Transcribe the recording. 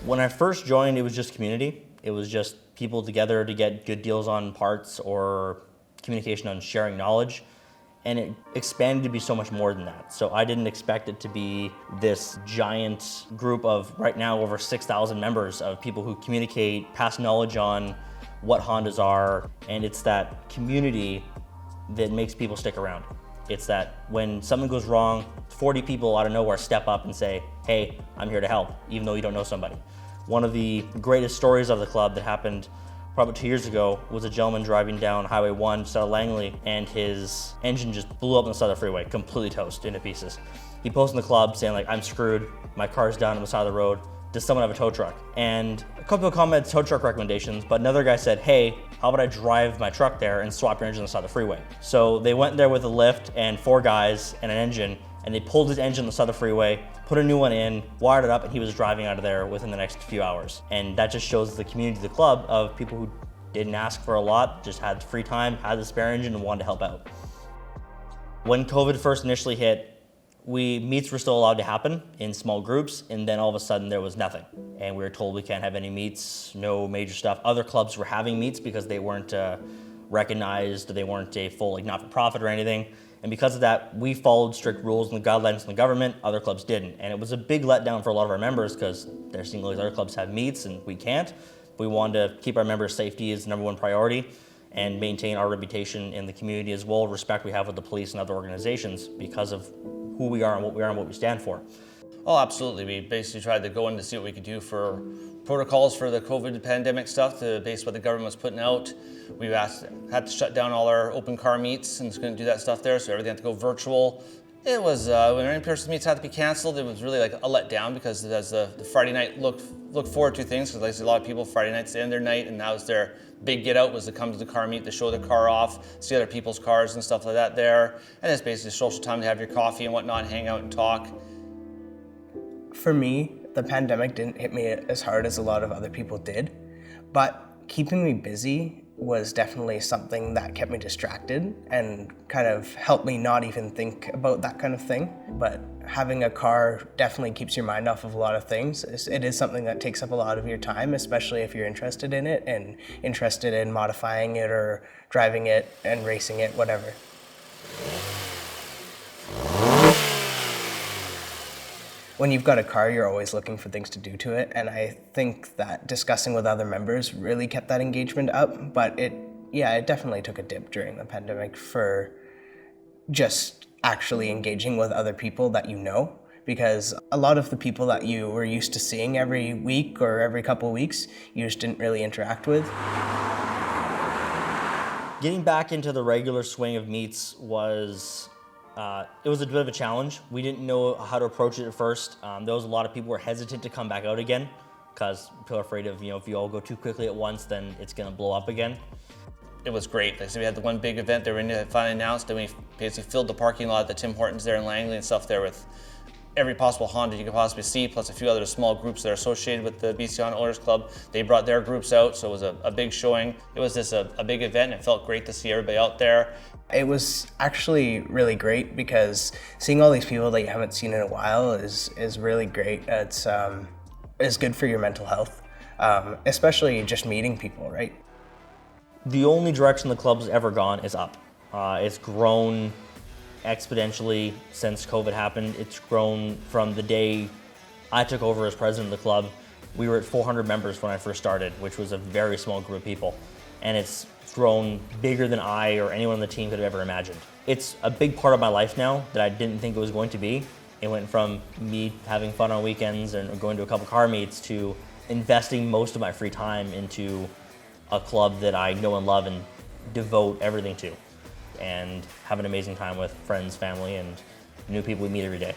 When I first joined, it was just community. It was just people together to get good deals on parts or communication on sharing knowledge. And it expanded to be so much more than that. So I didn't expect it to be this giant group of, right now, over 6,000 members of people who communicate, pass knowledge on what Hondas are. And it's that community that makes people stick around. It's that when something goes wrong, 40 people out of nowhere step up and say, hey, I'm here to help, even though you don't know somebody. One of the greatest stories of the club that happened probably 2 years ago was a gentleman driving down Highway 1 just out of Langley, and his engine just blew up on the side of the freeway, completely toast into pieces. He posted in the club saying, like, I'm screwed, my car's down on the side of the road, does someone have a tow truck? And a couple of commented tow truck recommendations, but another guy said, hey, how about I drive my truck there and swap your engine on the side of the freeway? So they went there with a lift and 4 guys and an engine, and they pulled his engine on the side of the freeway, put a new one in, wired it up, and he was driving out of there within the next few hours. And that just shows the community of the club of people who didn't ask for a lot, just had free time, had the spare engine, and wanted to help out. When COVID first initially hit, meets were still allowed to happen in small groups, and then all of a sudden there was nothing. And we were told we can't have any meets, no major stuff. Other clubs were having meets because they weren't recognized, they weren't a full not-for-profit or anything. And because of that, we followed strict rules and the guidelines from the government, other clubs didn't. And it was a big letdown for a lot of our members because they're seeing all these other clubs have meets and we can't. We wanted to keep our members' safety as the #1 priority and maintain our reputation in the community as well, respect we have with the police and other organizations because of who we are and what we stand for. Oh, absolutely. We basically tried to go in to see what we could do for protocols for the COVID pandemic stuff to base what the government was putting out. We had to shut down all our open car meets and couldn't do that stuff there, so everything had to go virtual. It was, when our in-person meets had to be canceled, it was really like a letdown because as the Friday night look forward to things, because like I see a lot of people, Friday night's the end of their night, and that was their big get out, was to come to the car meet, to show their car off, see other people's cars and stuff like that there. And it's basically social time to have your coffee and whatnot, hang out and talk. For me, the pandemic didn't hit me as hard as a lot of other people did, but keeping me busy was definitely something that kept me distracted and kind of helped me not even think about that kind of thing. But having a car definitely keeps your mind off of a lot of things. It is something that takes up a lot of your time, especially if you're interested in it and interested in modifying it or driving it and racing it, whatever. When you've got a car, you're always looking for things to do to it, and I think that discussing with other members really kept that engagement up, but it definitely took a dip during the pandemic for just actually engaging with other people that you know, because a lot of the people that you were used to seeing every week or every couple of weeks, you just didn't really interact with. Getting back into the regular swing of meets was it was a bit of a challenge. We didn't know how to approach it at first. There was a lot of people who were hesitant to come back out again because people are afraid of, if you all go too quickly at once, then it's going to blow up again. It was great. Like I said, we had the one big event that we finally announced, and we basically filled the parking lot at the Tim Hortons there in Langley and stuff there with every possible Honda you could possibly see, plus a few other small groups that are associated with the BC Honda Owners Club. They brought their groups out, so it was a big showing. It was just a big event, and it felt great to see everybody out there. It was actually really great because seeing all these people that you haven't seen in a while is really great. It's good for your mental health, especially just meeting people, right? The only direction the club's ever gone is up. It's grown exponentially since COVID happened. It's grown from the day I took over as president of the club. We were at 400 members when I first started, which was a very small group of people. And it's grown bigger than I or anyone on the team could have ever imagined. It's a big part of my life now that I didn't think it was going to be. It went from me having fun on weekends and going to a couple car meets to investing most of my free time into a club that I know and love and devote everything to, and have an amazing time with friends, family, and new people we meet every day.